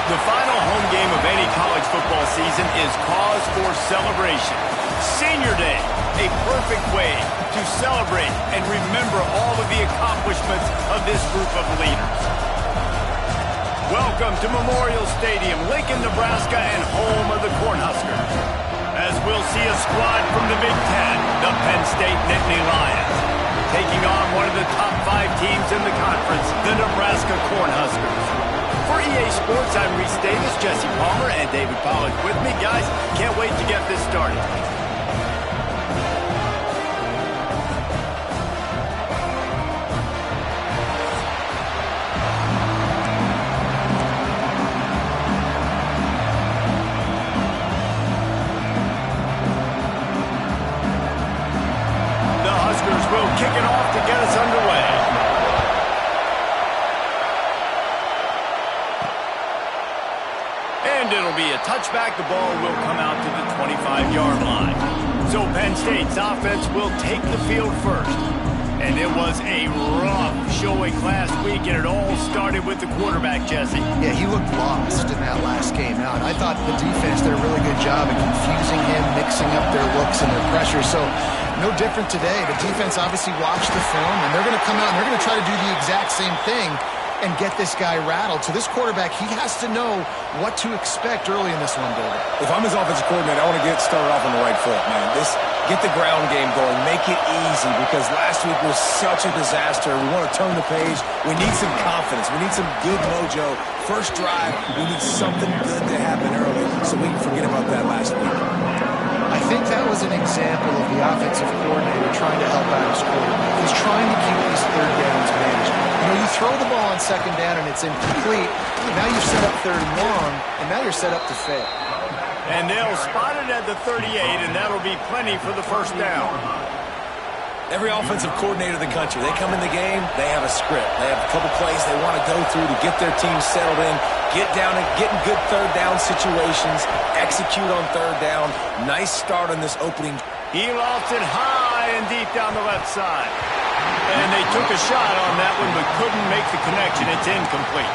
The final home game of any college football season is cause for celebration. Senior Day, a perfect way to celebrate and remember all of the accomplishments of this group of leaders. Welcome to Memorial Stadium, Lincoln, Nebraska, and home of the Cornhuskers. As we'll see a squad from the Big Ten, the Penn State Nittany Lions, taking on one of the top 5 teams in the conference, the Nebraska Cornhuskers. For EA Sports, I'm Reese Davis, Jesse Palmer, and David Pollack with me. Guys, can't wait to get this started. The Huskers will kick it off to get us underway. And it'll be a touchback. The ball will come out to the 25-yard line. So Penn State's offense will take the field first. And it was a rough showing last week, and it all started with the quarterback, Jesse. Yeah, he looked lost in that last game. Now, I thought the defense did a really good job of confusing him, mixing up their looks and their pressure. So no different today. The defense obviously watched the film, and they're going to come out and they're going to try to do the exact same thing and get this guy rattled. So this quarterback, he has to know what to expect early in this one, David. If I'm his offensive coordinator, I want to get started off on the right foot, man. Get the ground game going. Make it easy, because last week was such a disaster. We want to turn the page. We need some confidence. We need some good mojo. First drive, we need something good to happen early so we can forget about that last week. I think that was an example of the offensive coordinator trying to help out his quarterback. He's trying to keep these third downs managed. You know, you throw the ball on second down and it's incomplete. Now you've set up third and long, and now you're set up to fail. And they'll spot it at the 38, and that'll be plenty for the first down. Every offensive coordinator in the country, they come in the game, they have a script. They have a couple plays they want to go through to get their team settled in, get down and get in good third down situations, execute on third down. Nice start on this opening. He lofts it high and deep down the left side. And they took a shot on that one but couldn't make the connection. It's incomplete.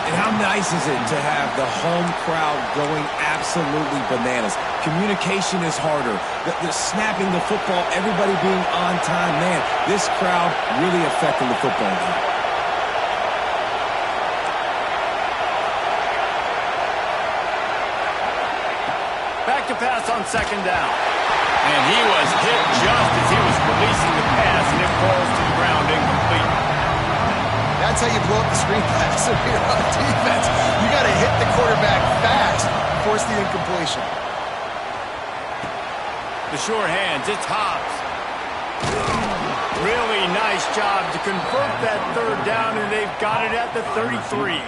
And how nice is it to have the home crowd going absolutely bananas? Communication is harder. The snapping the football, everybody being on time. Man, this crowd really affecting the football game. Back to pass on second down. And he was hit just as he was releasing the pass, and it falls to the ground incomplete. That's how you blow up the screen pass if you're on defense. You got to hit the quarterback fast, force the incompletion. The sure hands, it's Hobbs. Really nice job to convert that third down, and they've got it at the 33.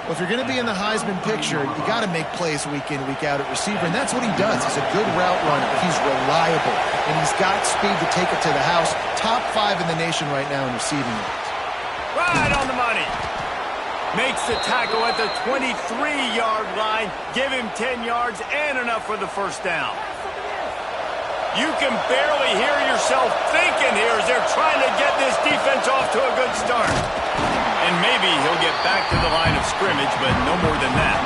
Well, if you're going to be in the Heisman picture, you got to make plays week in, week out at receiver, and that's what he does. He's a good route runner. He's reliable, and he's got speed to take it to the house. Top 5 in the nation right now in receiving yards. Right on the money. Makes the tackle at the 23-yard line. Give him 10 yards and enough for the first down. You can barely hear yourself thinking here as they're trying to get this defense off to a good start. And maybe he'll get back to the line of scrimmage, but no more than that.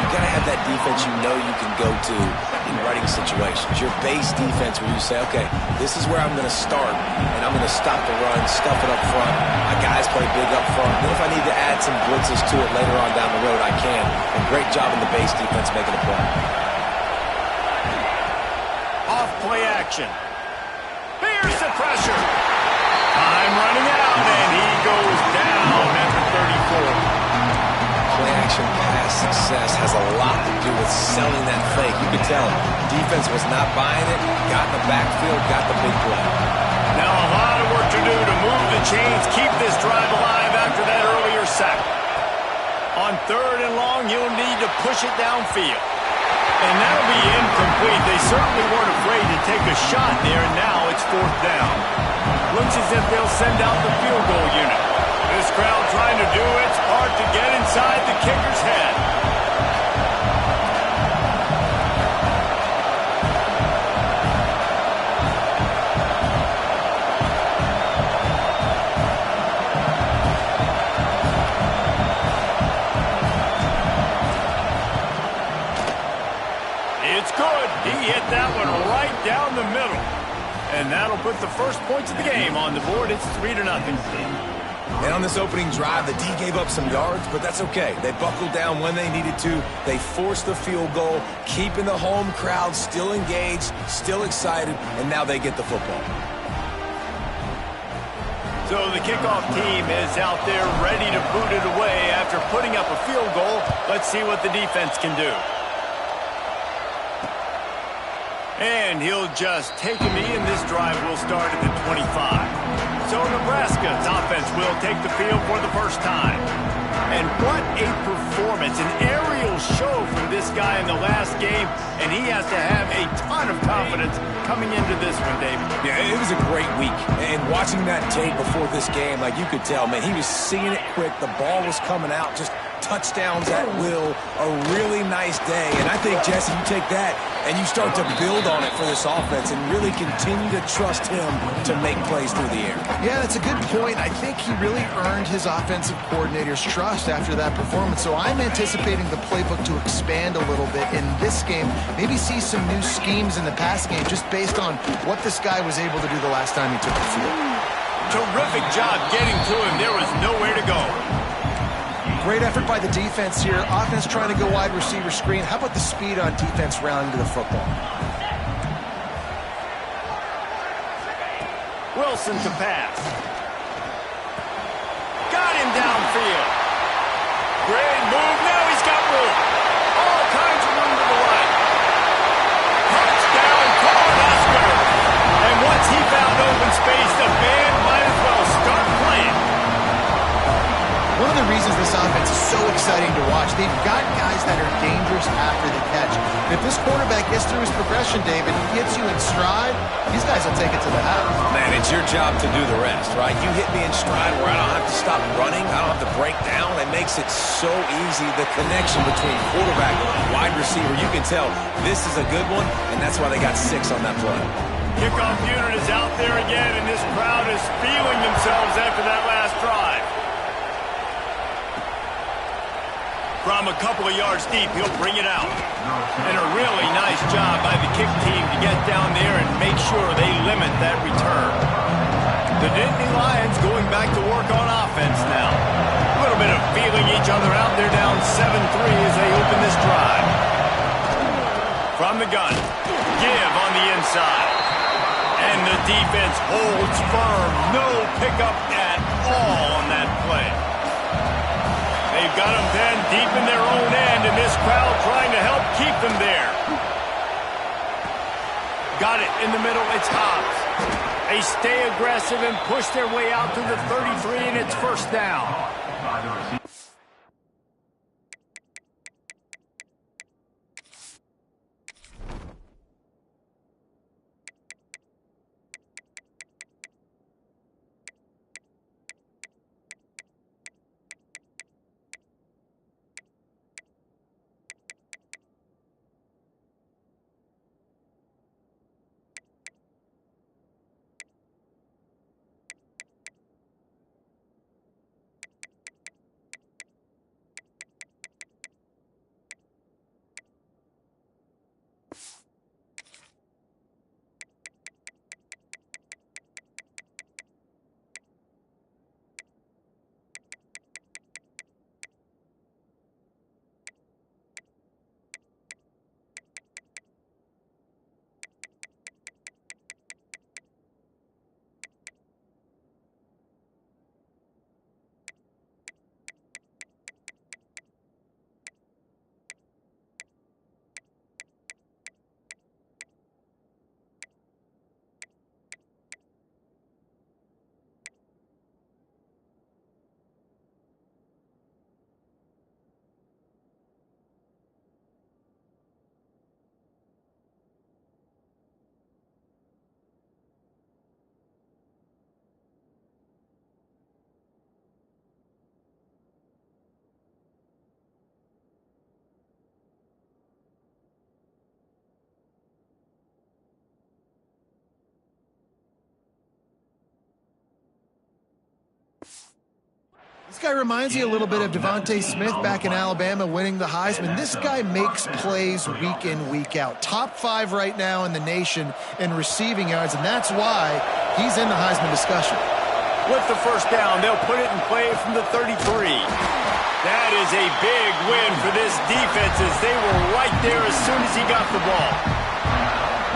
You got to have that defense you know you can go to in running situations. Your base defense where you say, okay, this is where I'm going to start, and I'm going to stop the run, stuff it up front. My guys play big up front. Then if I need to add some blitzes to it later on down the road, I can. And great job in the base defense making a play. Off-play action. Here's the pressure. Time running out, and he goes down at the 34. Play-action pass success has a lot to do with selling that fake. You could tell defense was not buying it, got in the backfield, got the big play. Now a lot of work to do to move the chains, keep this drive alive after that earlier sack. On third and long, you'll need to push it downfield. And that'll be incomplete. They certainly weren't afraid to take a shot there, and now it's fourth down. Looks as if they'll send out the field goal unit. This crowd trying to do its part to get inside the kicker's head. That'll put the first points of the game on the board. It's 3-0. And on this opening drive, the D gave up some yards, but that's okay. They buckled down when they needed to. They forced the field goal, keeping the home crowd still engaged, still excited, and now they get the football. So the kickoff team is out there ready to boot it away after putting up a field goal. Let's see what the defense can do. And he'll just take a knee, and this drive will start at the 25. So Nebraska's offense will take the field for the first time. And what a performance, an aerial show from this guy in the last game, and he has to have a ton of confidence coming into this one, David. Yeah, it was a great week. And watching that tape before this game, like you could tell, man, he was seeing it quick. The ball was coming out, just touchdowns at will. A really nice day. And I think, Jesse, you take that and you start to build on it for this offense and really continue to trust him to make plays through the air. Yeah, that's a good point. I think he really earned his offensive coordinator's trust after that performance. So I'm anticipating the playbook to expand a little bit in this game. Maybe see some new schemes in the pass game just based on what this guy was able to do the last time he took the field. Terrific job getting to him. There was nowhere to go. Great effort by the defense here. Offense trying to go wide receiver screen. How about the speed on defense rounding to the football? Wilson to pass. Got him downfield. Great move. Now he's got room. All kinds of room to the right. Touchdown, Cornhusker. And once he found open space, the band might as well start playing. One of the reasons this offense is so exciting to watch, they've got guys that are dangerous after the catch. If this quarterback gets through his progression, David, gets you in stride, these guys will take it to the house. Man, it's your job to do the rest, right? You hit me in stride where I don't have to stop running. I don't have to break down. It makes it so easy. The connection between quarterback and wide receiver, you can tell this is a good one, and that's why they got 6 on that play. Kickoff unit is out there again, and this crowd is feeling themselves after that last drive. From a couple of yards deep, he'll bring it out. And a really nice job by the kick team to get down there and make sure they limit that return. The Nittany Lions going back to work on offense now. A little bit of feeling each other out. They're down 7-3 as they open this drive. From the gun, give on the inside. And the defense holds firm. No pickup at all on that play. They've got them then deep in their own end, and this crowd trying to help keep them there. Got it in the middle. It's Hobbs. They stay aggressive and push their way out to the 33, and it's first down. This guy reminds me a little bit of Devontae Smith back in Alabama winning the Heisman. This guy makes plays week in, week out. Top 5 right now in the nation in receiving yards, and that's why he's in the Heisman discussion. With the first down, they'll put it in play from the 33. That is a big win for this defense as they were right there as soon as he got the ball.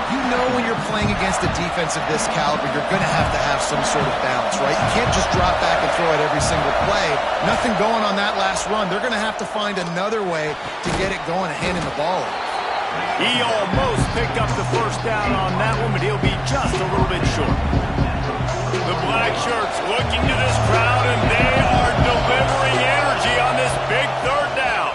You know when you're playing against a defense of this caliber, you're going to have some sort of balance, right? You can't just drop back and throw it every single play. Nothing going on that last run. They're going to have to find another way to get it going and handing the ball off. He almost picked up the first down on that one, but he'll be just a little bit short. The black shirts looking to this crowd, and they are delivering energy on this big third down.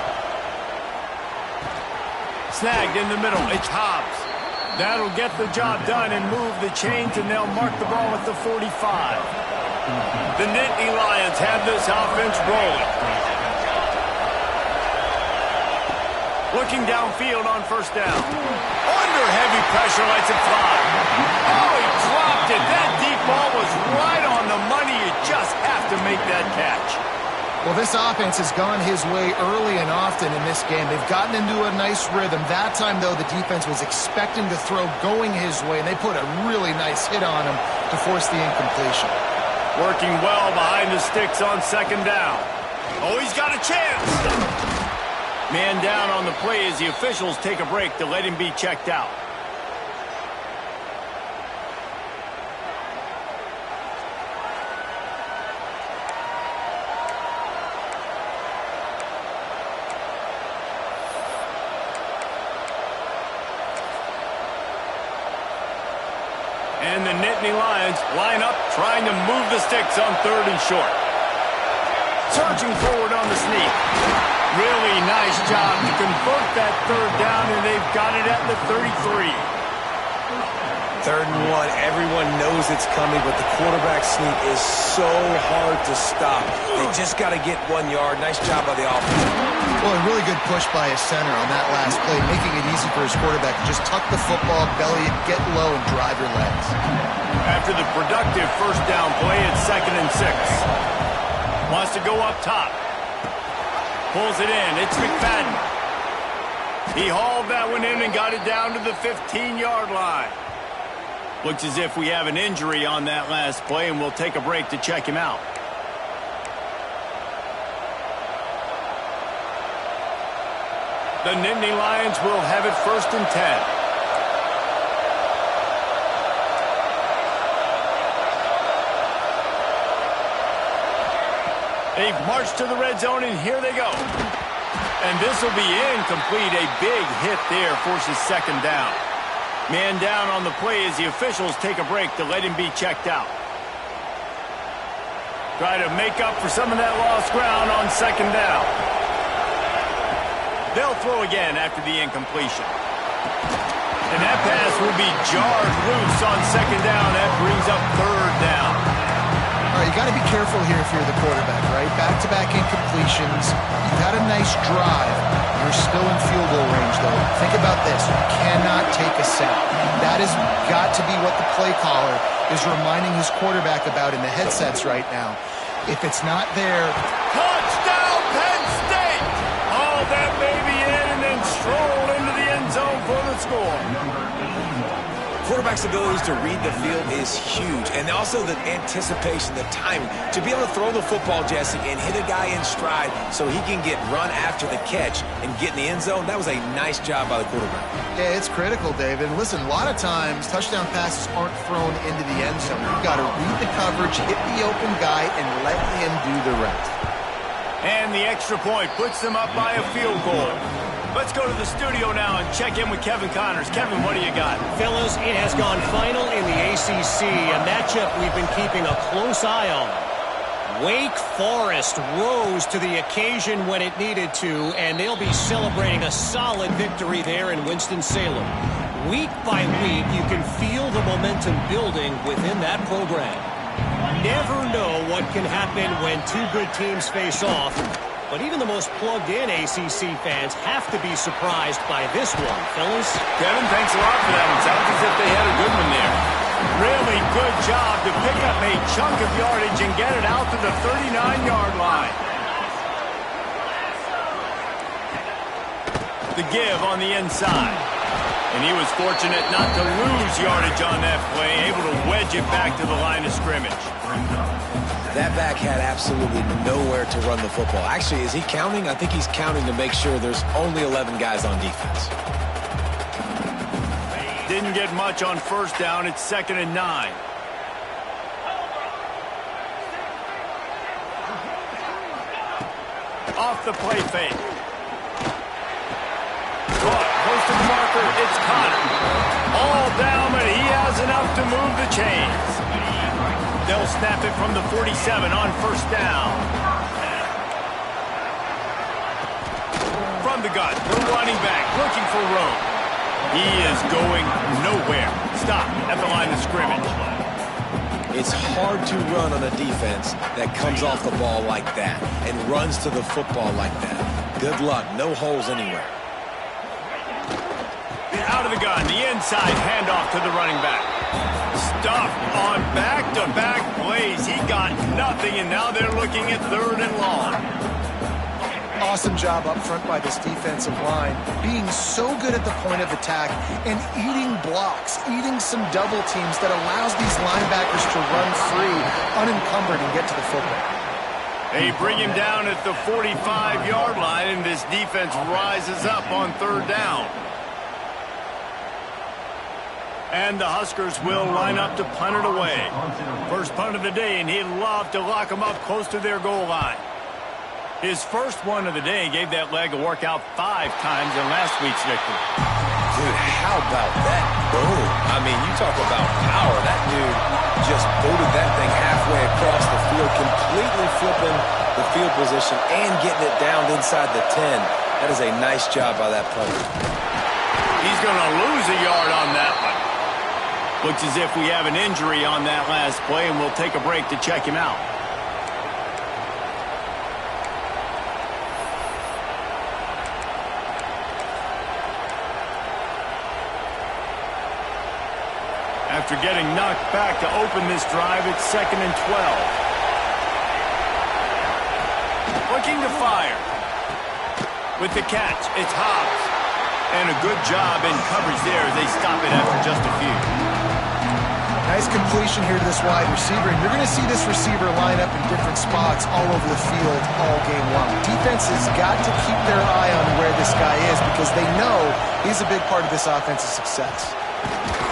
Snagged in the middle. It's Hobbs. That'll get the job done and move the chains, and they'll mark the ball at the 45. The Nittany Lions have this offense rolling. Looking downfield on first down. Under heavy pressure, lets it fly. Oh, he dropped it. That deep ball was right on the money. You just have to make that catch. Well, this offense has gone his way early and often in this game. They've gotten into a nice rhythm. That time, though, the defense was expecting the throw going his way, and they put a really nice hit on him to force the incompletion. Working well behind the sticks on second down. Oh, he's got a chance. Man down on the play as the officials take a break to let him be checked out. And the Nittany Lions line up, trying to move the sticks on third and short. Surging forward on the sneak. Really nice job to convert that third down, and they've got it at the 33. 3rd and 1. Everyone knows it's coming, but the quarterback sneak is so hard to stop. They just got to get 1 yard. Nice job by the offense. Well, a really good push by his center on that last play, making it easy for his quarterback to just tuck the football, belly it, get low, and drive your legs. After the productive first down play, it's 2nd and 6. Wants to go up top. Pulls it in. It's McFadden. He hauled that one in and got it down to the 15-yard line. Looks as if we have an injury on that last play, and we'll take a break to check him out. The Nittany Lions will have it 1st and 10. They've marched to the red zone, and here they go. And this will be incomplete. A big hit there forces 2nd down. Man down on the play as the officials take a break to let him be checked out. Try to make up for some of that lost ground on 2nd down. They'll throw again after the incompletion. And that pass will be jarred loose on 2nd down. That brings up 3rd down. All right, you got to be careful here if you're the quarterback, right? Back-to-back incompletions. You've had a nice drive. You're still in field goal range, though. Think about this. You cannot take a sack. That has got to be what the play caller is reminding his quarterback about in the headsets right now. If it's not there... Touchdown, Penn State! All that baby in and then stroll into the end zone for the score. Quarterback's abilities to read the field is huge, and also the anticipation, the timing. To be able to throw the football, Jesse, and hit a guy in stride so he can get run after the catch and get in the end zone, that was a nice job by the quarterback. Yeah, it's critical, David. And listen, a lot of times, touchdown passes aren't thrown into the end zone. You've got to read the coverage, hit the open guy, and let him do the rest. And the extra point puts them up by a field goal. Let's go to the studio now and check in with Kevin Connors. Kevin, what do you got? Fellas, it has gone final in the ACC, a matchup we've been keeping a close eye on. Wake Forest rose to the occasion when it needed to, and they'll be celebrating a solid victory there in Winston-Salem. Week by week, you can feel the momentum building within that program. Never know what can happen when two good teams face off. But even the most plugged-in ACC fans have to be surprised by this one, fellas. Kevin, thanks a lot for that. It sounds as if they had a good one there. Really good job to pick up a chunk of yardage and get it out to the 39-yard line. The give on the inside. And he was fortunate not to lose yardage on that play, able to wedge it back to the line of scrimmage. That back had absolutely nowhere to run the football. Actually, is he counting? I think he's counting to make sure there's only 11 guys on defense. Didn't get much on first down. It's 2nd and 9. Off the play fake. Close to the marker. It's Connor. All down, but he has enough to move the chains. They'll snap it from the 47 on first down. From the gun, the running back looking for room. He is going nowhere. Stop at the line of scrimmage. It's hard to run on a defense that comes off the ball like that and runs to the football like that. Good luck. No holes anywhere. Out of the gun, the inside handoff to the running back. Stuffed on back-to-back plays. He got nothing, and now they're looking at 3rd and long. Awesome job up front by this defensive line, being so good at the point of attack and eating blocks, eating some double teams that allows these linebackers to run free, unencumbered, and get to the football. They bring him down at the 45-yard line, and this defense rises up on 3rd down. And the Huskers will line up to punt it away. First punt of the day, and he'd love to lock them up close to their goal line. His first one of the day gave that leg a workout 5 times in last week's victory. Dude, how about that boom? I mean, you talk about power. That dude just booted that thing halfway across the field, completely flipping the field position and getting it down inside the 10. That is a nice job by that punter. He's going to lose a yard on that one. Looks as if we have an injury on that last play, and we'll take a break to check him out. After getting knocked back to open this drive, it's 2nd and 12. Looking to fire. With the catch, it's Hobbs. And a good job in coverage there as they stop it after just a few. Nice completion here to this wide receiver, and you're going to see this receiver line up in different spots all over the field all game long. Defense has got to keep their eye on where this guy is because they know he's a big part of this offense's success.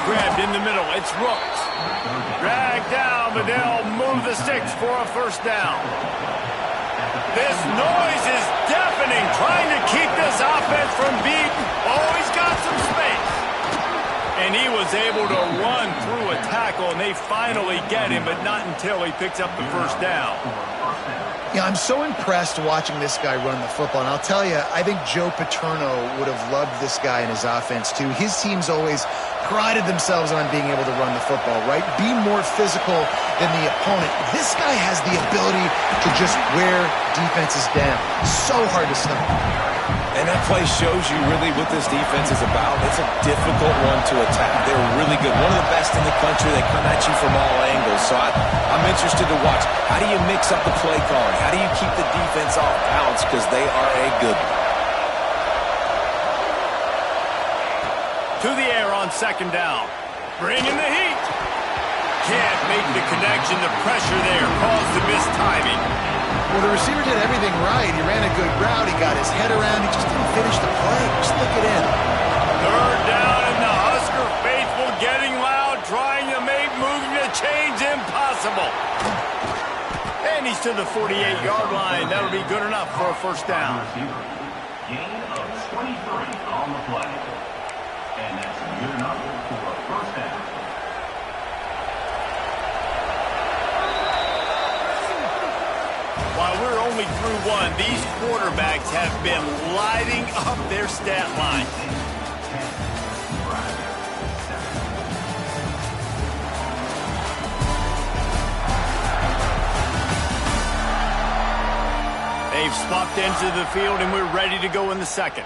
Grabbed in the middle, it's Rooks. Dragged down, but they'll move the sticks for a first down. This noise is deafening, trying to keep this offense from being... Oh, he's got some space. And he was able to run through a tackle, and they finally get him, but not until he picks up the first down. Yeah, I'm so impressed watching this guy run the football. And I'll tell you, I think Joe Paterno would have loved this guy in his offense, too. His teams always prided themselves on being able to run the football, right? Be more physical than the opponent. This guy has the ability to just wear defenses down. So hard to stop. And that play shows you really what this defense is about. It's a difficult one to attack. They're really good. One of the best in the country. They come at you from all angles. So I'm interested to watch. How do you mix up the play calling? How do you keep the defense off balance? Because they are a good one. To the air on 2nd down. Bringing the heat. Can't make the connection. The pressure there caused the missed timing. Well, the receiver did everything right. He ran a good route. He got his head around. He just didn't finish the play. Just look it in. 3rd down, and the Husker faithful getting loud, trying to make moving the chains impossible. And he's to the 48-yard line. That'll be good enough for a first down. Gain of 23 on the play. And that's good enough for a first down. While we're only through one, these quarterbacks have been lighting up their stat line. They've swapped ends of the field, and we're ready to go in the second.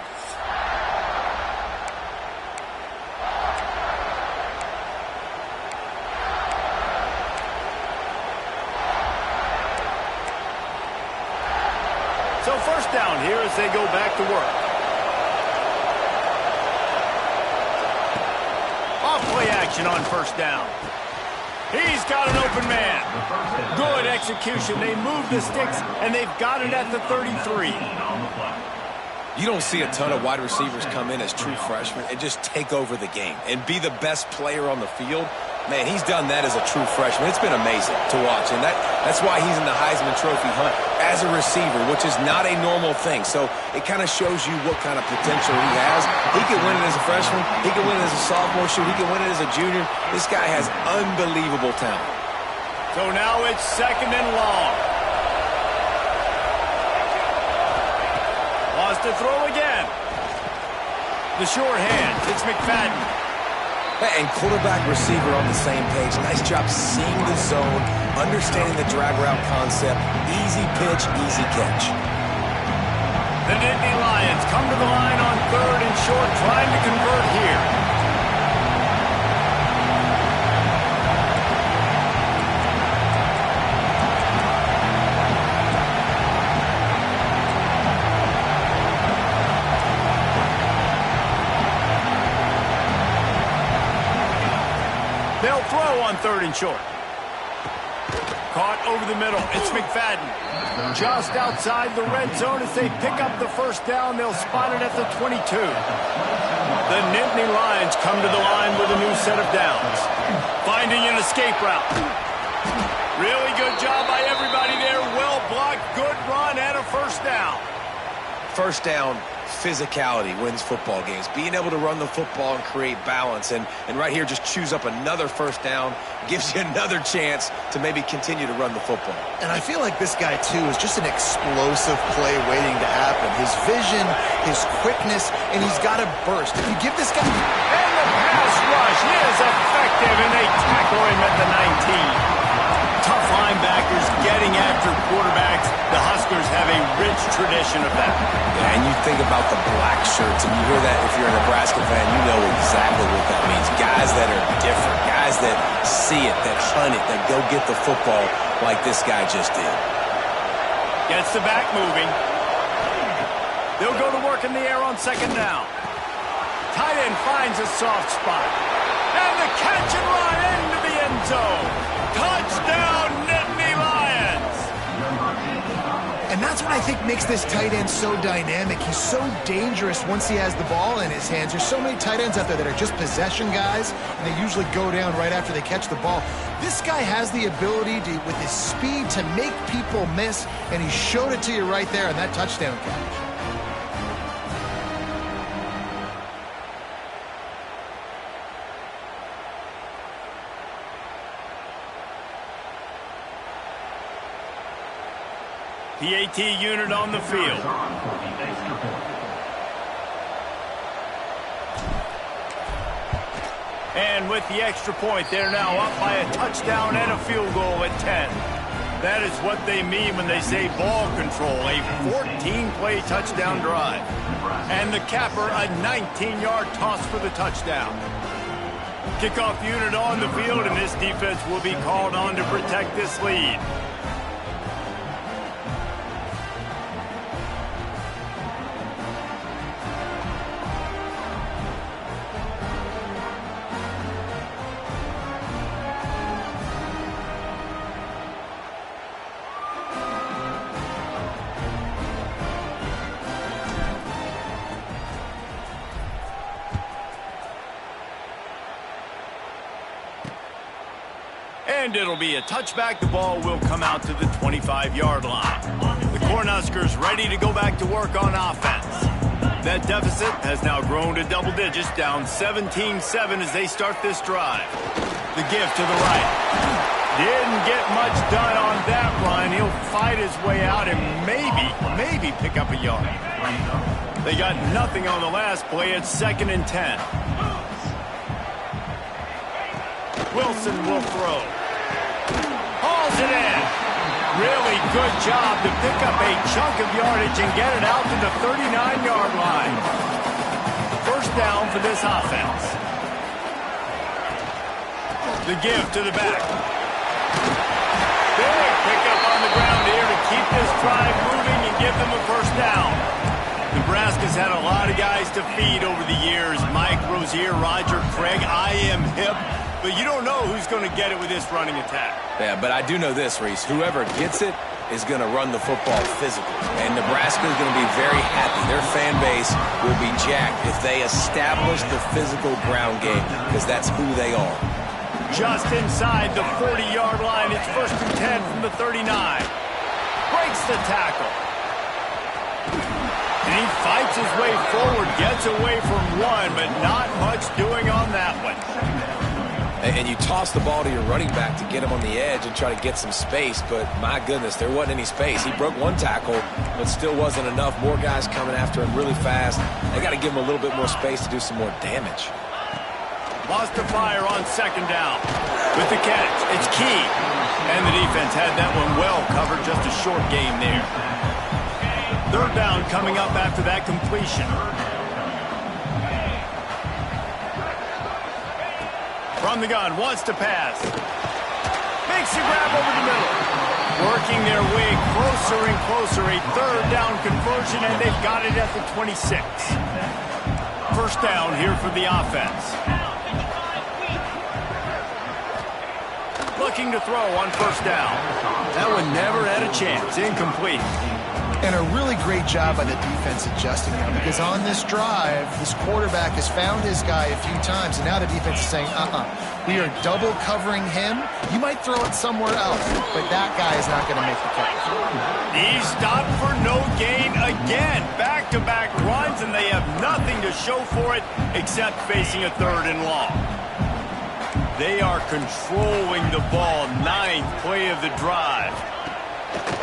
first down here as they go back to work. Off play action on first down. He's got an open man. Good execution. They move the sticks, and they've got it at the 33. You don't see a ton of wide receivers come in as true freshmen and just take over the game and be the best player on the field. Man, he's done that as a true freshman. It's been amazing to watch, and that's why he's in the Heisman Trophy hunt as a receiver, which is not a normal thing. So it kind of shows you what kind of potential he has. He can win it as a freshman. He can win it as a sophomore. Shoot, he can win it as a junior. This guy has unbelievable talent. So now it's second and long. Wants to throw again. The short hand. It's McFadden. And quarterback receiver on the same page. Nice job seeing the zone, understanding the drag route concept. Easy pitch, easy catch. The Nittany Lions come to the line on third and short, trying to convert here. They'll throw on third and short. Caught over the middle. It's McFadden. Just outside the red zone as they pick up the first down. They'll spot it at the 22. The Nittany Lions come to the line with a new set of downs. Finding an escape route. Really good job by everybody there. Well blocked. Good run and a first down. First down, physicality wins football games. Being able to run the football and create balance. And right here, just choose up another first down. Gives you another chance to maybe continue to run the football. And I feel like this guy, too, is just an explosive play waiting to happen. His vision, his quickness, and he's got a burst. If you give this guy... And the pass rush is effective, and they tackle him at the 19. Tough linebackers getting after quarterbacks. The Huskers have a rich tradition of that. Yeah, and you think about the black shirts, and you hear that if you're a Nebraska fan, you know exactly what that means. Guys that are different, guys that see it, that hunt it, that go get the football like this guy just did. Gets the back moving. They'll go to work in the air on second down. Tight end finds a soft spot. And the catch and run into the end zone. Touchdown, Nittany Lions! And that's what I think makes this tight end so dynamic. He's so dangerous once he has the ball in his hands. There's so many tight ends out there that are just possession guys, and they usually go down right after they catch the ball. This guy has the ability to, with his speed, to make people miss, and he showed it to you right there in that touchdown catch. PAT unit on the field. And with the extra point, they're now up by a touchdown and a field goal at 10. That is what they mean when they say ball control, a 14-play touchdown drive. And the capper, a 19-yard toss for the touchdown. Kickoff unit on the field, and this defense will be called on to protect this lead. And it'll be a touchback. The ball will come out to the 25-yard line. The Cornhuskers ready to go back to work on offense. That deficit has now grown to double digits, down 17-7 as they start this drive. The give to the right. Didn't get much done on that run. He'll fight his way out and maybe pick up a yard. They got nothing on the last play. It's 2nd and 10. Wilson will throw. Hauls it in. Really good job to pick up a chunk of yardage and get it out to the 39-yard line. First down for this offense. The give to the back. Big pickup on the ground here to keep this drive moving and give them a first down. Nebraska's had a lot of guys to feed over the years. Mike Rozier, Roger Craig, I am hip. But you don't know who's going to get it with this running attack. Yeah, but I do know this, Reese. Whoever gets it is going to run the football physical. And Nebraska is going to be very happy. Their fan base will be jacked if they establish the physical ground game, because that's who they are. Just inside the 40-yard line. It's 1st and 10 from the 39. Breaks the tackle. And he fights his way forward, gets away from one, but not much doing on that one. And you toss the ball to your running back to get him on the edge and try to get some space, but my goodness, there wasn't any space. He broke one tackle, but still wasn't enough. More guys coming after him really fast. They got to give him a little bit more space to do some more damage. Lost to fire on 2nd down. With the catch, it's Key. And the defense had that one well covered, just a short game there. 3rd down coming up after that completion. From the gun, wants to pass. Makes the grab over the middle. Working their way closer and closer. A 3rd down conversion, and they've got it at the 26. 1st down here for the offense. Looking to throw on 1st down. That one never had a chance. Incomplete. And a really great job by the defense adjusting now, because on this drive, this quarterback has found his guy a few times, and now the defense is saying, we are double covering him. You might throw it somewhere else, but that guy is not going to make the catch. He stopped for no gain again. Back-to-back runs, and they have nothing to show for it except facing a 3rd and long. They are controlling the ball. 9th play of the drive.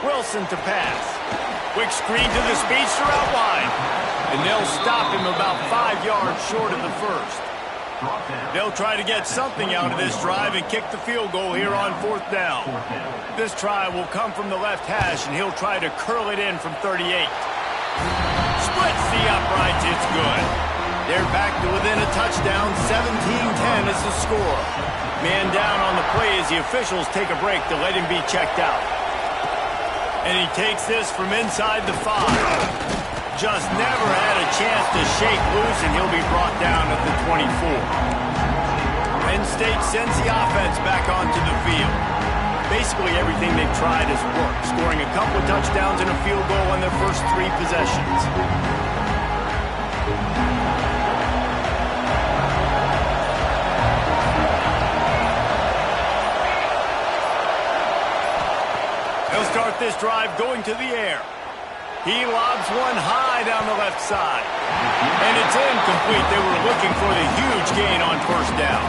Wilson to pass. Quick screen to the speedster out wide. And they'll stop him about 5 yards short of the 1st. They'll try to get something out of this drive and kick the field goal here on 4th down. This try will come from the left hash, and he'll try to curl it in from 38. Splits the uprights. It's good. They're back to within a touchdown. 17-10 is the score. Man down on the play as the officials take a break to let him be checked out. And he takes this from inside the 5. Just never had a chance to shake loose, and he'll be brought down at the 24. Penn State sends the offense back onto the field. Basically everything they've tried has worked, scoring a couple of touchdowns and a field goal on their first 3 possessions. Start this drive going to the air. He lobs one high down the left side. And it's incomplete. They were looking for the huge gain on 1st down.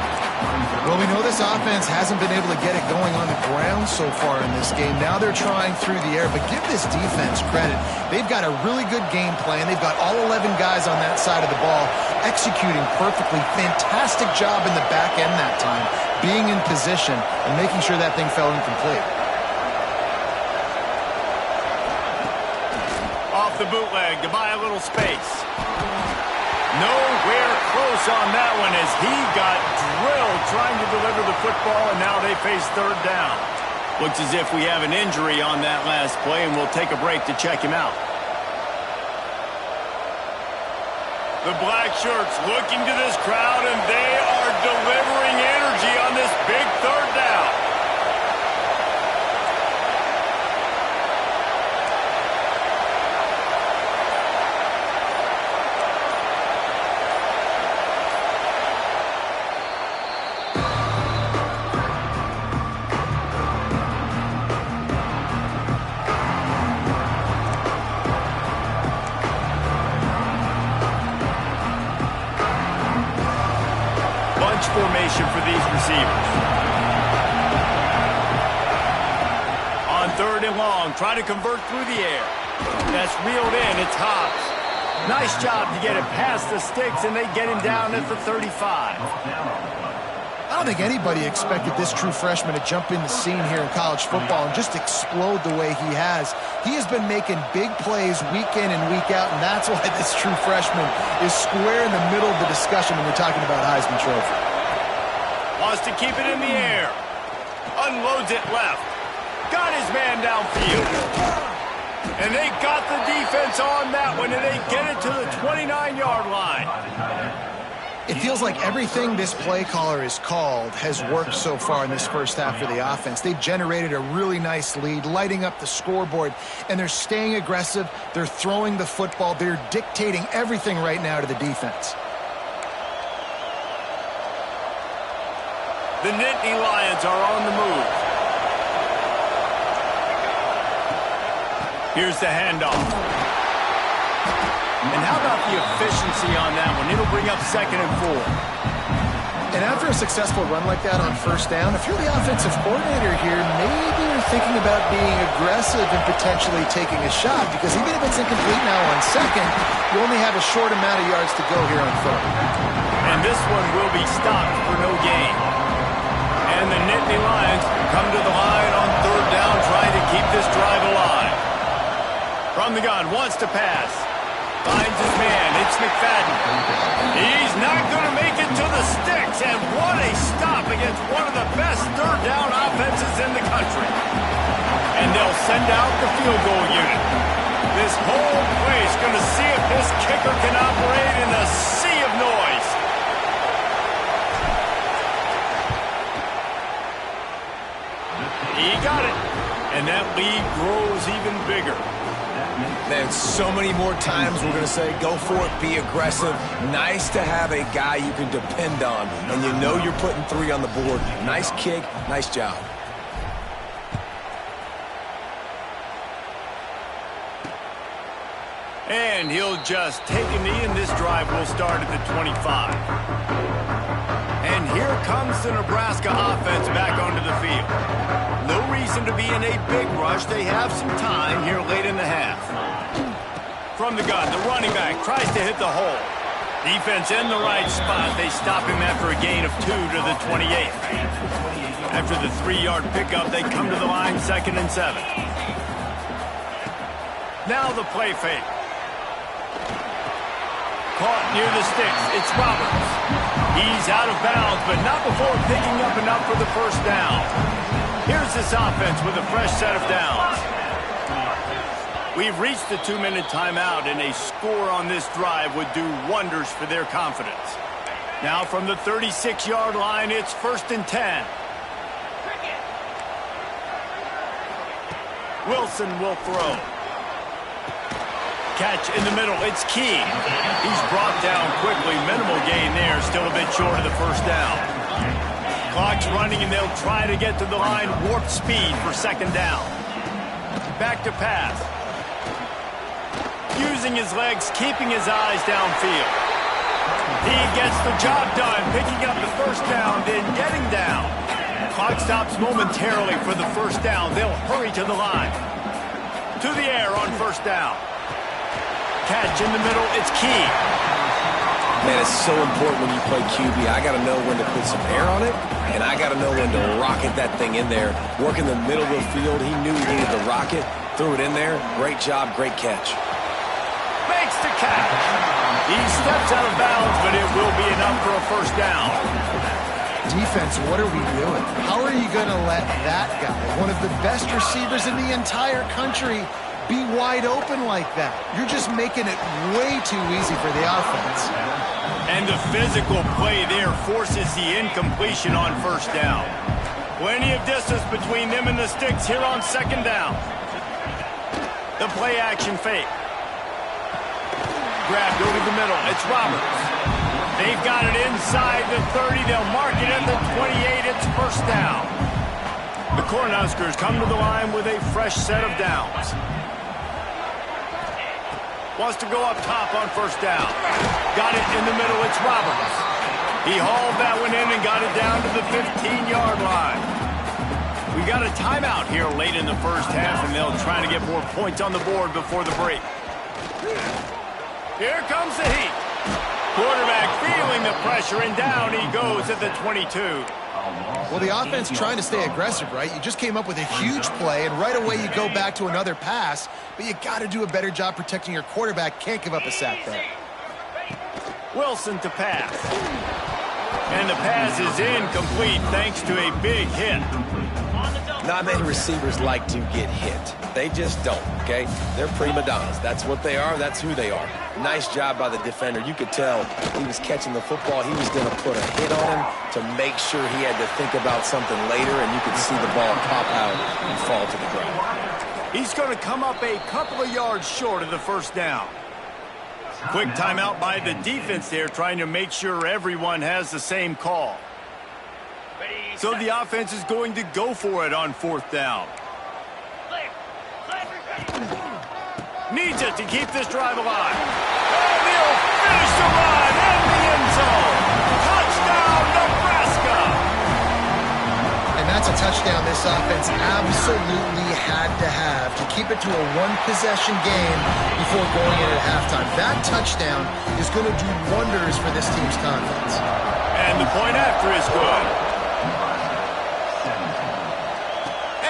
Well, we know this offense hasn't been able to get it going on the ground so far in this game. Now they're trying through the air, but give this defense credit. They've got a really good game plan. They've got all 11 guys on that side of the ball executing perfectly. Fantastic job in the back end that time, being in position and making sure that thing fell incomplete. The bootleg to buy a little space. Nowhere close on that one as he got drilled trying to deliver the football, and now they face 3rd down. Looks as if we have an injury on that last play, and we'll take a break to check him out. The black shirts looking to this crowd, and they are delivering energy on this big 3rd down. Formation for these receivers. On 3rd and long, try to convert through the air. That's reeled in. It's Hobbs. Nice job to get it past the sticks, and they get him down at the 35. I don't think anybody expected this true freshman to jump in the scene here in college football and just explode the way he has. He has been making big plays week in and week out, and that's why this true freshman is square in the middle of the discussion when we're talking about Heisman Trophy. Wants to keep it in the air. Unloads it left. Got his man downfield. And they got the defense on that one, and they get it to the 29-yard line. It feels like everything this play caller has called has worked so far in this first half for the offense. They've generated a really nice lead, lighting up the scoreboard, and they're staying aggressive. They're throwing the football. They're dictating everything right now to the defense. The Nittany Lions are on the move. Here's the handoff. And how about the efficiency on that one? It'll bring up 2nd and 4. And after a successful run like that on first down, if you're the offensive coordinator here, maybe you're thinking about being aggressive and potentially taking a shot, because even if it's incomplete now on 2nd, you only have a short amount of yards to go here on 3rd. And this one will be stopped for no gain. And the Nittany Lions come to the line on 3rd down, trying to keep this drive alive. From the gun, wants to pass. Finds his man. It's McFadden. He's not going to make it to the sticks. And what a stop against one of the best 3rd down offenses in the country. And they'll send out the field goal unit. This whole place going to see if this kicker can operate in a sea of noise. He got it. And that lead grows even bigger. Man, so many more times we're going to say, go for it, be aggressive. Nice to have a guy you can depend on, and you know you're putting 3 on the board. Nice kick, nice job. And he'll just take a knee, and this drive will start at the 25. And here comes the Nebraska offense back onto the field. No reason to be in a big rush. They have some time here late in the half. From the gun, the running back tries to hit the hole. Defense in the right spot. They stop him after a gain of 2 to the 28. After the 3-yard pickup, they come to the line 2nd and 7. Now the play fake. Caught near the sticks. It's Roberts. He's out of bounds, but not before picking up enough for the first down. Here's this offense with a fresh set of downs. We've reached the 2-minute timeout, and a score on this drive would do wonders for their confidence. Now from the 36-yard line, it's 1st and 10. Wilson will throw. Catch in the middle. It's Key. He's brought down quickly. Minimal gain there. Still a bit short of the first down. Clock's running, and they'll try to get to the line. Warp speed for 2nd down. Back to pass. Using his legs, keeping his eyes downfield. He gets the job done, picking up the first down, then getting down. Clock stops momentarily for the first down. They'll hurry to the line. To the air on first down. Catch in the middle. It's Key. Man, it's so important when you play QB. I got to know when to put some air on it, and I got to know when to rocket that thing in there. Working the middle of the field, he knew he needed to rocket. Threw it in there. Great job, great catch. Makes the catch. He steps out of bounds, but it will be enough for a first down. Defense, what are we doing? How are you going to let that guy, one of the best receivers in the entire country, be wide open like that? You're just making it way too easy for the offense. And the physical play there forces the incompletion on first down. Plenty of distance between them and the sticks here on 2nd down. The play action fake. Grabbed over the middle. It's Roberts. They've got it inside the 30. They'll mark it at the 28. It's first down. The Cornhuskers come to the line with a fresh set of downs. Wants to go up top on first down. Got it in the middle. It's Roberts. He hauled that one in and got it down to the 15-yard line. We got a timeout here late in the first half, and they'll try to get more points on the board before the break. Here comes the heat. Quarterback feeling the pressure, and down he goes at the 22. Well, the offense trying to stay aggressive, right? You just came up with a huge play, and right away you go back to another pass, but you got to do a better job protecting your quarterback. Can't give up a sack there. Wilson to pass. And the pass is incomplete thanks to a big hit. Not many receivers like to get hit. They just don't, okay? They're prima donnas. That's what they are. That's who they are. Nice job by the defender. You could tell he was catching the football. He was going to put a hit on him to make sure he had to think about something later, and you could see the ball pop out and fall to the ground. He's going to come up a couple of yards short of the first down. Quick timeout by the defense there, trying to make sure everyone has the same call. So the offense is going to go for it on fourth down. Needs it to keep this drive alive. And he'll finish the run in the end zone. Touchdown, Nebraska! And that's a touchdown this offense absolutely had to have to keep it to a one-possession game before going in at halftime. That touchdown is going to do wonders for this team's confidence. And the point after is good.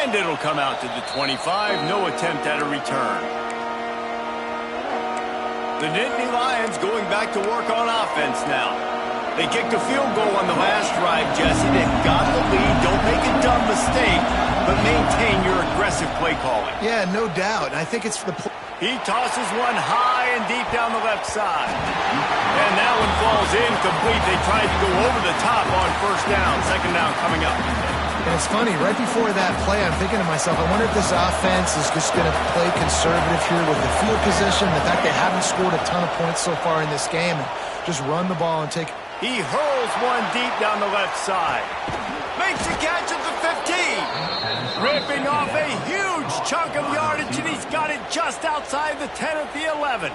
And it'll come out to the 25. No attempt at a return. The Nittany Lions going back to work on offense now. They kicked a field goal on the last drive, Jesse. They've got the lead. Don't make a dumb mistake, but maintain your aggressive play calling. Yeah, no doubt. I think it's the... He tosses one high and deep down the left side. And that one falls incomplete. They tried to go over the top on first down. Second down coming up. And it's funny, right before that play, I'm thinking to myself, I wonder if this offense is just going to play conservative here with the field position, the fact they haven't scored a ton of points so far in this game, and just run the ball and take... He hurls one deep down the left side. Makes a catch at the 15. Ripping off a huge chunk of yardage, and he's got it just outside the 10 at the 11.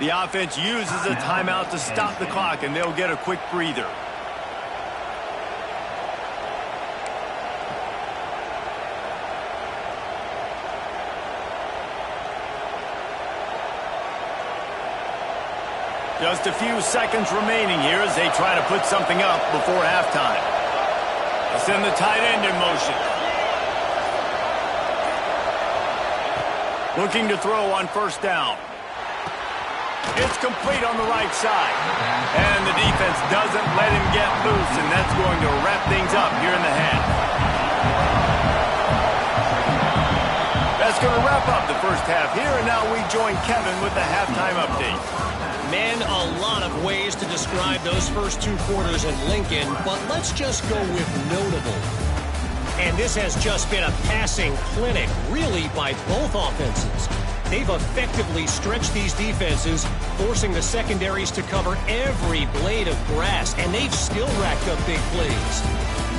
The offense uses a timeout to stop the clock, and they'll get a quick breather. Just a few seconds remaining here as they try to put something up before halftime. They'll send the tight end in motion. Looking to throw on first down. It's complete on the right side. And the defense doesn't let him get loose, and that's going to wrap things up here in the half. That's going to wrap up the first half here, and now we join Kevin with the halftime update. Man, a lot of ways to describe those first two quarters in Lincoln, but let's just go with notable. And this has just been a passing clinic, really, by both offenses. They've effectively stretched these defenses, forcing the secondaries to cover every blade of grass, and they've still racked up big plays.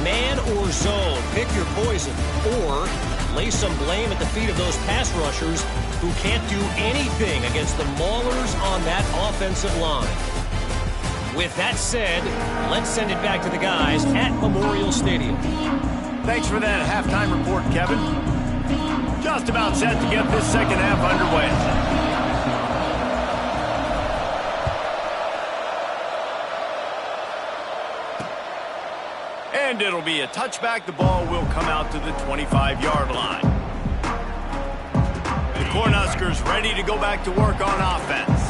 Man or zone, pick your poison, or lay some blame at the feet of those pass rushers who can't do anything against the maulers on that offensive line. With that said, let's send it back to the guys at Memorial Stadium. Thanks for that halftime report, Kevin. Just about set to get this second half underway. And it'll be a touchback. The ball will come out to the 25-yard line. The Cornhuskers ready to go back to work on offense.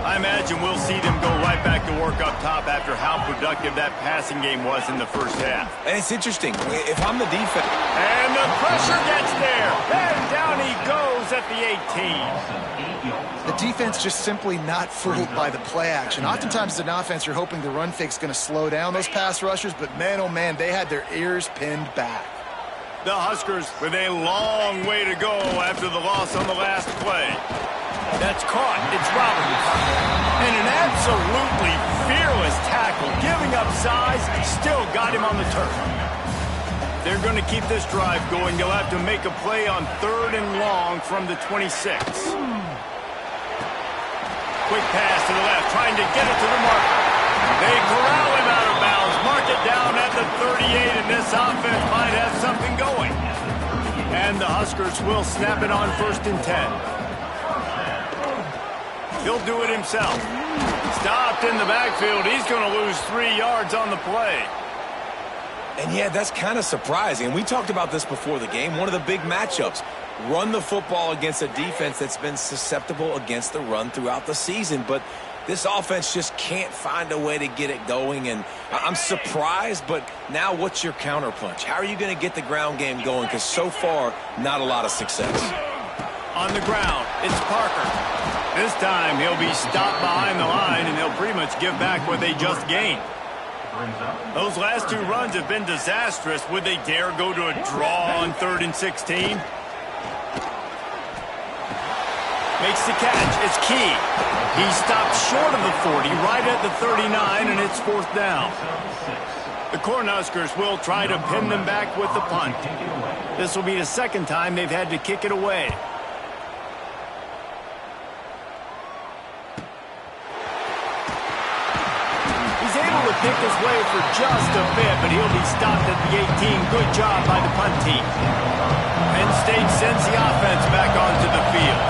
I imagine we'll see them go right back to work up top after how productive that passing game was in the first half. And it's interesting. If I'm the defense... And the pressure gets there. And down he goes at the 18. The defense just simply not fooled by the play action. Oftentimes as an offense, you're hoping the run fake's going to slow down those pass rushers, but man, oh man, they had their ears pinned back. The Huskers with a long way to go after the loss on the last play. That's caught. It's Roberts. And an absolutely fearless tackle, giving up size, still got him on the turf. They're going to keep this drive going. They'll have to make a play on 3rd and long from the 26. Quick pass to the left, trying to get it to the marker. They corral him out of bounds, mark it down at the 38, and this offense might have something going. And the Huskers will snap it on 1st and 10. He'll do it himself. Stopped in the backfield. He's going to lose 3 yards on the play. And yeah, that's kind of surprising. We talked about this before the game. One of the big matchups. Run the football against a defense that's been susceptible against the run throughout the season. But This offense just can't find a way to get it going, and I'm surprised, but now what's your counterpunch? How are you going to get the ground game going? Because so far, not a lot of success. On the ground, it's Parker. This time, he'll be stopped behind the line, and they'll pretty much give back what they just gained. Those last 2 runs have been disastrous. Would they dare go to a draw on 3rd and 16? Makes the catch. It's Key. He stopped short of the 40, right at the 39, and it's 4th down. The Cornhuskers will try to pin them back with the punt. This will be the 2nd time they've had to kick it away. He's able to pick his way for just a bit, but he'll be stopped at the 18. Good job by the punt team. Penn State sends the offense back onto the field.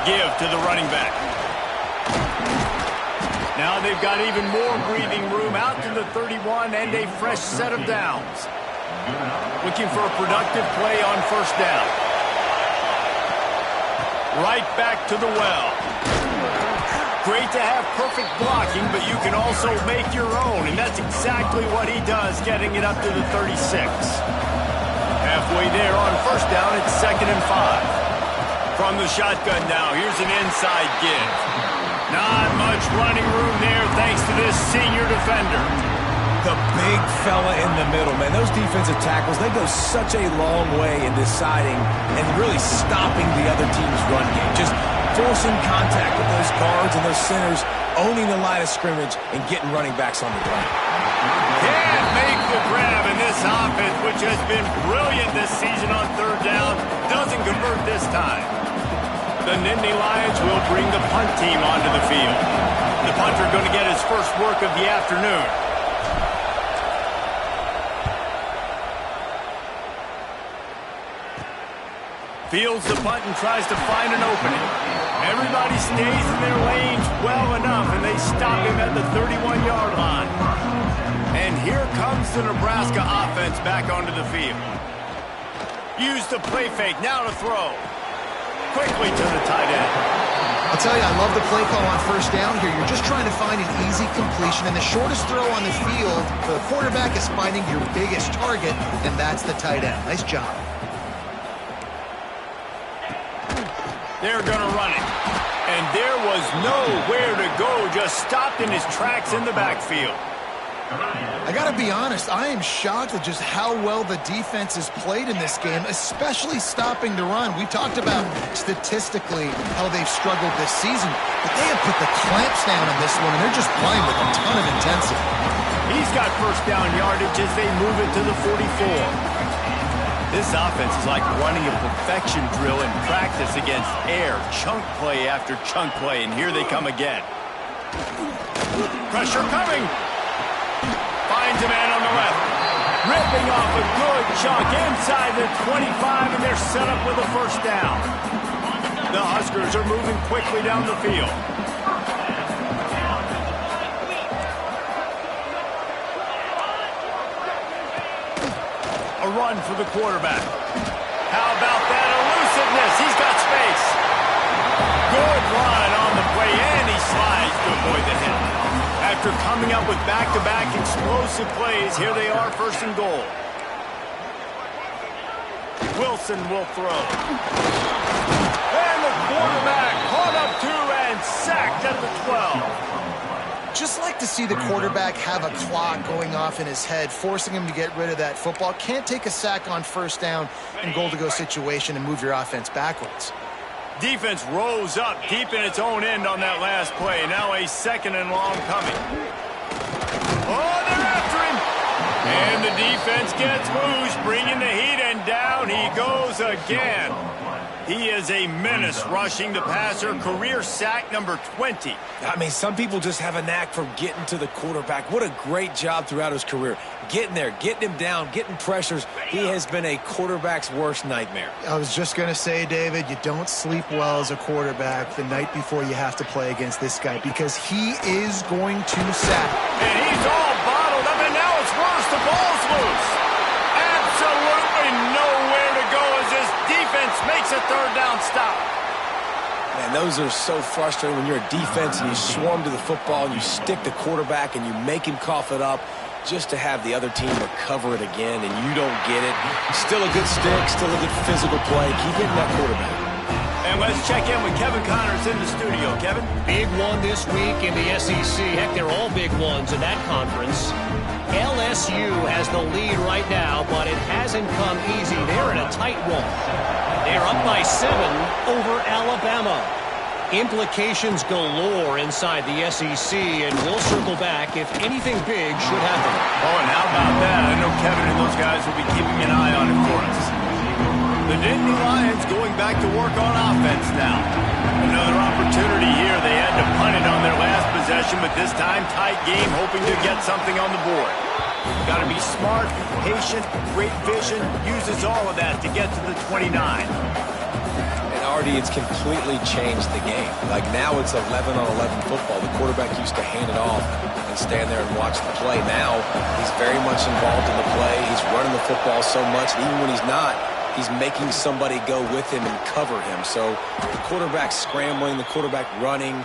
Give to the running back. Now they've got even more breathing room out to the 31 and a fresh set of downs. Looking for a productive play on 1st down. Right back to the well. Great to have perfect blocking, but you can also make your own, and that's exactly what he does, getting it up to the 36. Halfway there on 1st down, it's 2nd and 5. From the shotgun now, here's an inside give. Not much running room there thanks to this senior defender. The big fella in the middle, man. Those defensive tackles, they go such a long way in deciding and really stopping the other team's run game. Just forcing contact with those guards and those centers, owning the line of scrimmage, and getting running backs on the ground. Can't make the grab, and this offense, which has been brilliant this season on 3rd down, doesn't convert this time. The Nittany Lions will bring the punt team onto the field. The punter going to get his first work of the afternoon. Fields the punt and tries to find an opening. Everybody stays in their lanes well enough, and they stop him at the 31-yard line. And here comes the Nebraska offense back onto the field. Use the play fake, now to throw. Quickly to the tight end. I'll tell you, I love the play call on 1st down here. You're just trying to find an easy completion, and the shortest throw on the field for the quarterback is finding your biggest target, and that's the tight end. Nice job. They're going to run it. And there was nowhere to go, just stopped in his tracks in the backfield. I got to be honest, I am shocked at just how well the defense has played in this game, especially stopping the run. We talked about statistically how they've struggled this season, but they have put the clamps down on this one, and they're just playing with a ton of intensity. He's got 1st down yardage as they move it to the 44. This offense is like running a perfection drill in practice against air, chunk play after chunk play, and here they come again. Pressure coming. Finds a man on the left. Ripping off a good chunk inside the 25, and they're set up with a 1st down. The Huskers are moving quickly down the field. A run for the quarterback. How about that elusiveness? He's got space. Good run on the play, and he slides to avoid the hit. After coming up with back-to-back explosive plays, here they are, 1st and goal. Wilson will throw. And the quarterback caught up to and sacked at the 12. Just like to see the quarterback have a clock going off in his head, forcing him to get rid of that football. Can't take a sack on 1st down in goal-to-go situation and move your offense backwards. Defense rose up deep in its own end on that last play. Now a 2nd and long coming. Oh, they're after him. And the defense gets loose, bringing the heat, and down he goes again. He is a menace rushing the passer. Career sack number 20. I mean, some people just have a knack for getting to the quarterback. What a great job throughout his career. Getting there, getting him down, getting pressures. He has been a quarterback's worst nightmare. I was just going to say, David, you don't sleep well as a quarterback the night before you have to play against this guy, because he is going to sack. And he's all bottled up, and now it's worse. The ball's loose. Absolutely nowhere to go as this defense makes a 3rd down stop. Man, those are so frustrating when you're a defense and you swarm to the football and you stick the quarterback and you make him cough it up just to have the other team recover it again and you don't get it. Still a good stick, still a good physical play. Keep hitting that quarterback. And let's check in with Kevin Connors in the studio. Kevin? Big one this week in the SEC. Heck, they're all big ones in that conference. LSU has the lead right now, but it hasn't come easy. They're in a tight one. They're up by 7 over Alabama. Implications galore inside the SEC, and we'll circle back if anything big should happen. Oh, and how about that? I know Kevin and those guys will be keeping an eye on it for us. The Nittany Lions going back to work on offense now. Another opportunity here. They had to punt it on their last possession, but this time tight game, hoping to get something on the board. Got to be smart, patient, great vision, uses all of that to get to the 29. And Artie, it's completely changed the game. Like now it's 11-on-11 football. The quarterback used to hand it off and stand there and watch the play. Now he's very much involved in the play. He's running the football so much, and even when he's not, he's making somebody go with him and cover him. So the quarterback scrambling, the quarterback running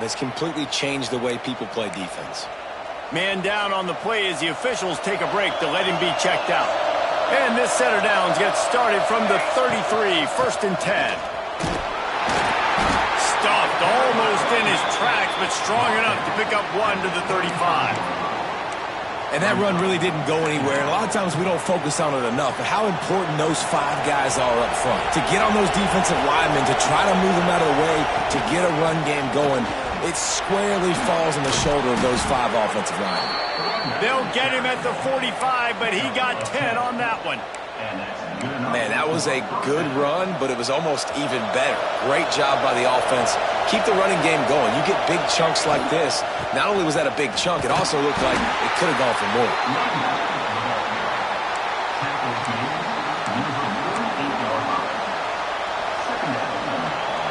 has completely changed the way people play defense. Man down on the play as the officials take a break to let him be checked out. And this set of downs gets started from the 33, 1st and 10. Stuffed almost in his tracks, but strong enough to pick up 1 to the 35. And that run really didn't go anywhere. And a lot of times we don't focus on it enough, but how important those 5 guys are up front. To get on those defensive linemen, to try to move them out of the way, to get a run game going, it squarely falls on the shoulder of those 5 offensive linemen. They'll get him at the 45, but he got 10 on that one. Man, that was a good run, but it was almost even better. Great job by the offense. Keep the running game going. You get big chunks like this. Not only was that a big chunk, it also looked like it could have gone for more.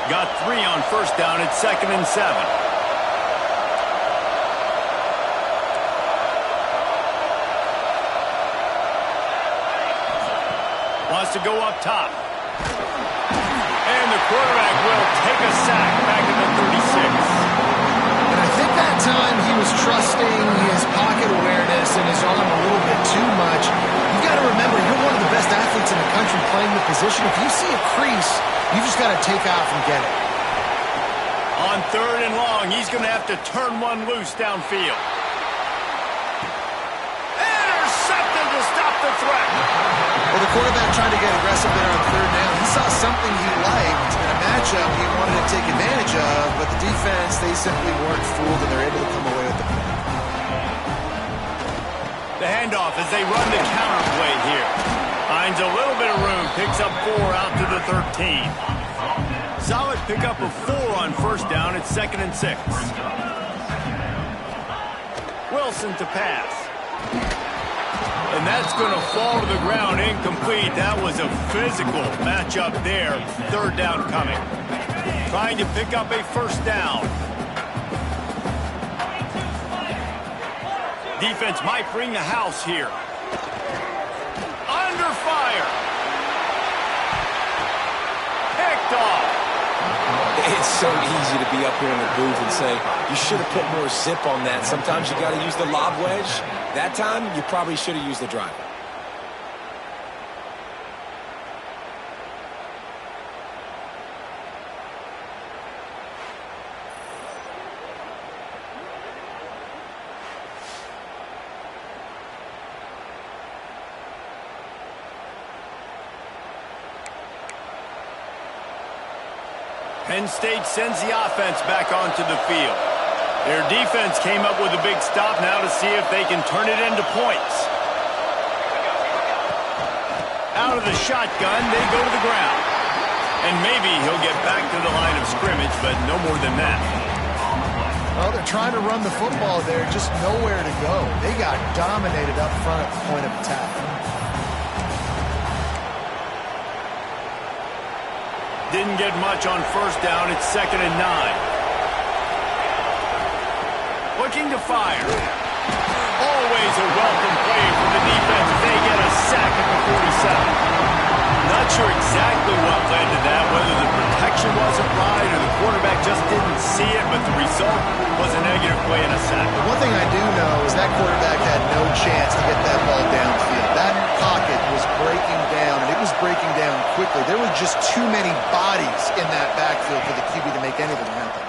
Got 3 on 1st down at 2nd and 7. Wants to go up top. And the quarterback will take a sack back at the 36. And I think that time he was trusting his pocket awareness and his arm a little bit too much. You got to remember, you're one of the best athletes in the country playing the position. If you see a crease, you just got to take off and get it. On 3rd and long, he's going to have to turn one loose downfield. Intercepted to stop the threat. Well, the quarterback tried to get aggressive there on 3rd down. He saw something he liked in a matchup he wanted to take advantage of, but the defense, they simply weren't fooled, and they're able to come away with the point. The handoff as they run the counter play here. Finds a little bit of room, picks up 4 out to the 13. Solid pickup of 4 on 1st down at 2nd and 6. Wilson to pass. And that's going to fall to the ground, incomplete. That was a physical matchup there. 3rd down coming. Trying to pick up a 1st down. Defense might bring the house here. Under fire. Picked off. It's so easy to be up here in the booth and say, you should have put more zip on that. Sometimes you got to use the lob wedge. That time, you probably should have used the driver. Penn State sends the offense back onto the field. Their defense came up with a big stop now to see if they can turn it into points. Out of the shotgun, they go to the ground. And maybe he'll get back to the line of scrimmage, but no more than that. Well, they're trying to run the football there, just nowhere to go. They got dominated up front at the point of attack. Didn't get much on 1st down. It's 2nd and 9. Looking to fire. Always a welcome play for the defense. They get a sack at the 47. Not sure exactly what led to that, whether the protection wasn't right or the way in a sec. One thing I do know is that quarterback had no chance to get that ball downfield. That pocket was breaking down, and it was breaking down quickly. There were just too many bodies in that backfield for the QB to make anything happen.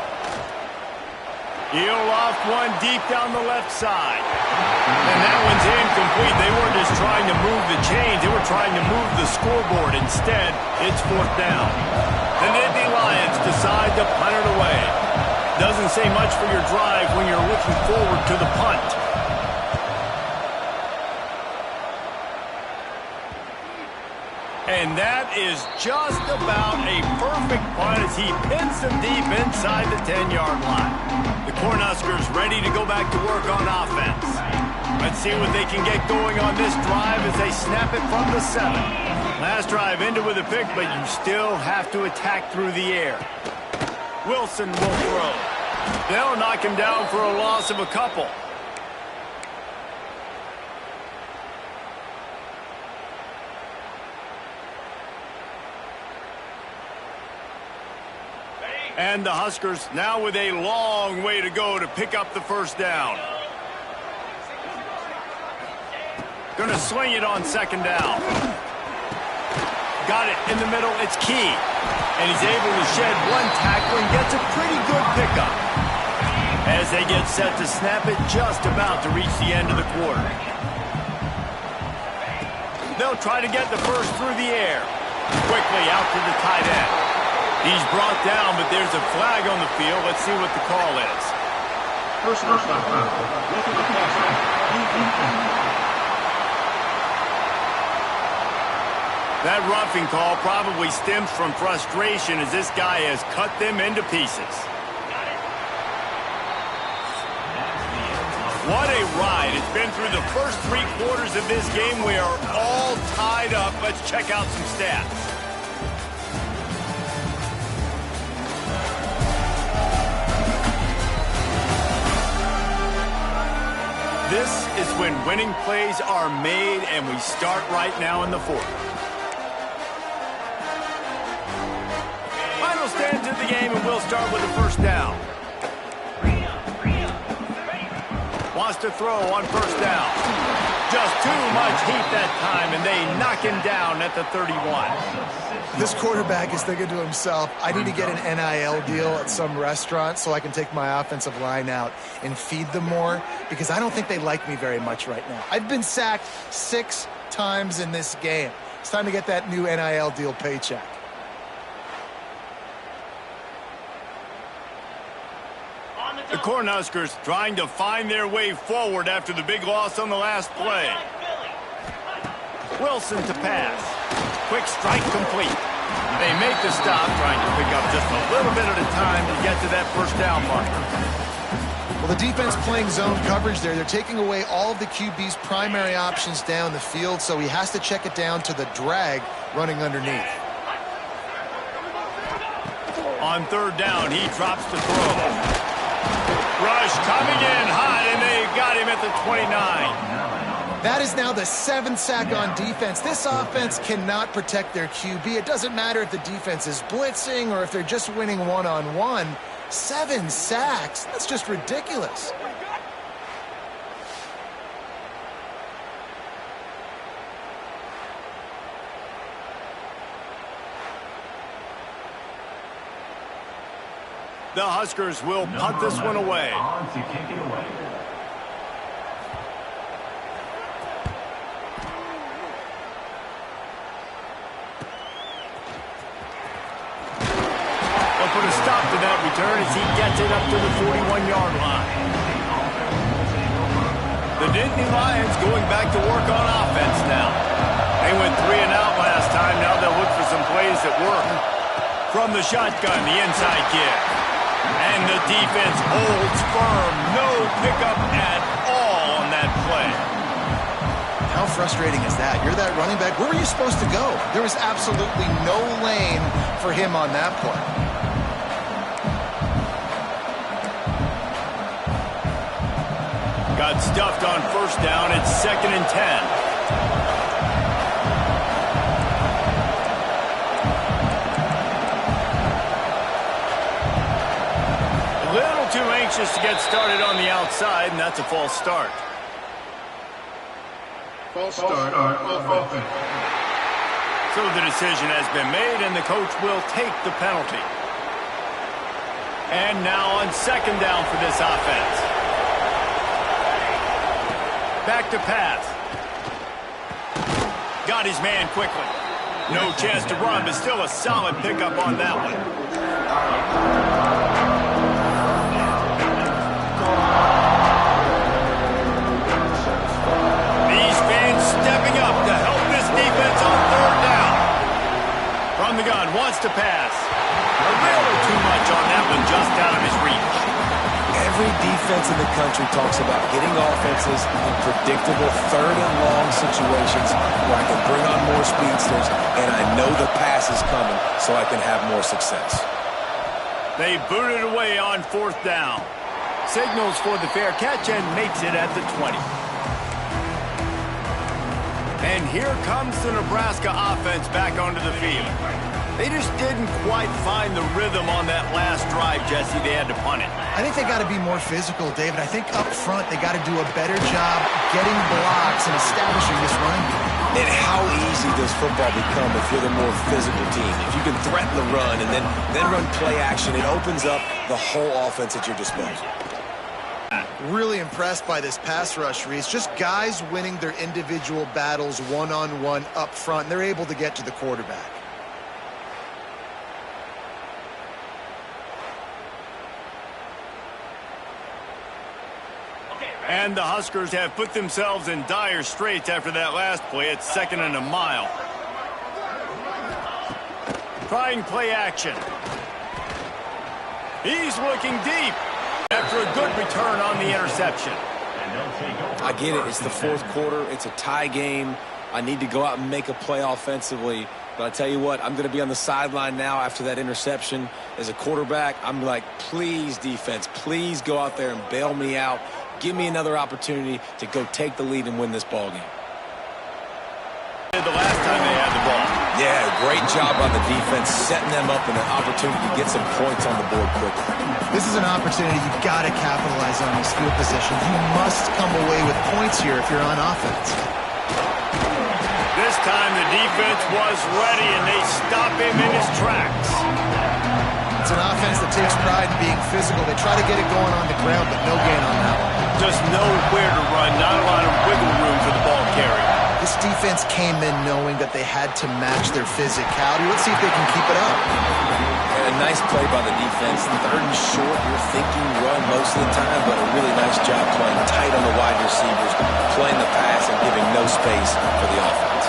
He'll loft one deep down the left side. And that one's incomplete. They weren't just trying to move the chains. They were trying to move the scoreboard. Instead, it's 4th down. The Nittany Lions decide to punt it away. Doesn't say much for your drive when you're looking forward to the punt. And that is just about a perfect punt as he pins them deep inside the 10-yard line. The Cornhuskers ready to go back to work on offense. Let's see what they can get going on this drive as they snap it from the 7. Last drive ended with a pick, but you still have to attack through the air. Wilson will throw. They'll knock him down for a loss of a couple. And the Huskers now with a long way to go to pick up the 1st down. Gonna swing it on 2nd down. Got it in the middle. It's key. And he's able to shed one tackle and gets a pretty good pickup. As they get set to snap it, just about to reach the end of the quarter. They'll try to get the 1st through the air. Quickly out to the tight end. He's brought down, but there's a flag on the field. Let's see what the call is. That roughing call probably stems from frustration as this guy has cut them into pieces. What a ride. It's been through the first 3 quarters of this game. We are all tied up. Let's check out some stats. This is when winning plays are made, and we start right now in the 4th. Final stands of the game, and we'll start with the 1st down. Wants to throw on 1st down. Just too much heat that time, and they knock him down at the 31. This quarterback is thinking to himself, I need to get an NIL deal at some restaurant so I can take my offensive line out and feed them more, because I don't think they like me very much right now. I've been sacked 6 times in this game. It's time to get that new NIL deal paycheck. The Cornhuskers trying to find their way forward after the big loss on the last play. Wilson to pass. Quick strike complete. They make the stop, trying to pick up just a little bit at a time to get to that 1st down marker. Well, the defense playing zone coverage there. They're taking away all of the QB's primary options down the field, so he has to check it down to the drag running underneath. On 3rd down, he drops to throw. Rush coming in hot, and they got him at the 29. That is now the 7th sack on defense. This offense cannot protect their QB. It doesn't matter if the defense is blitzing or if they're just winning one-on-one. 7 sacks. That's just ridiculous. The Huskers will punt this one away. On to kick it away. They'll put a stop to that return as he gets it up to the 41-yard line. The Nittany Lions going back to work on offense now. They went 3 and out last time. Now they'll look for some plays that work. From the shotgun, the inside kick. And the defense holds firm. No pickup at all on that play. How frustrating is that? You're that running back. Where were you supposed to go? There was absolutely no lane for him on that play. Got stuffed on 1st down. It's 2nd and 10. anxious to get started on the outside, and that's a false start. False start on offense. So the decision has been made, and the coach will take the penalty. And now on second down for this offense. Back to pass. Got his man quickly. No chance to run, but still a solid pickup on that one. These fans stepping up to help this defense on third down. From the gun, wants to pass. A little too much on that one, just out of his reach. Every defense in the country talks about getting offenses in predictable third and long situations where I can bring on more speedsters and I know the pass is coming so I can have more success. They booted away on fourth down. Signals for the fair catch and makes it at the 20. And here comes the Nebraska offense back onto the field. They just didn't quite find the rhythm on that last drive, Jesse. They had to punt it. I think they got to be more physical, David. I think up front they got to do a better job getting blocks and establishing this running game. And how easy does football become if you're the more physical team? If you can threaten the run and then run play action, it opens up the whole offense at your disposal. Really impressed by this pass rush, Reese. Just guys winning their individual battles one-on-one up front, and they're able to get to the quarterback. And the Huskers have put themselves in dire straits after that last play. It's second and a mile. Trying play action. He's looking deep after a good return on the interception. I get it. It's the fourth quarter. It's a tie game. I need to go out and make a play offensively. But I tell you what, I'm going to be on the sideline now after that interception. As a quarterback, I'm like, please, defense, please go out there and bail me out. Give me another opportunity to go take the lead and win this ball game. The last time they had the ball. Yeah, great job on the defense, setting them up in an opportunity to get some points on the board quickly. This is an opportunity you've got to capitalize on this field position. You must come away with points here if you're on offense. This time the defense was ready, and they stop him in his tracks. It's an offense that takes pride in being physical. They try to get it going on the ground, but no gain on that one. Just nowhere to run, not a lot of wiggle room for the ball carrier. This defense came in knowing that they had to match their physicality. Let's see if they can keep it up. And a nice play by the defense. Third and short, you're thinking run most of the time, but a really nice job playing tight on the wide receivers, playing the pass and giving no space for the offense.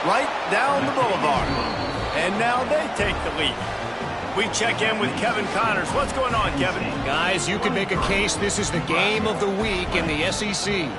Right down the boulevard. And now they take the lead. We check in with Kevin Connors. What's going on, Kevin? Guys, you could make a case this is the game of the week in the SEC.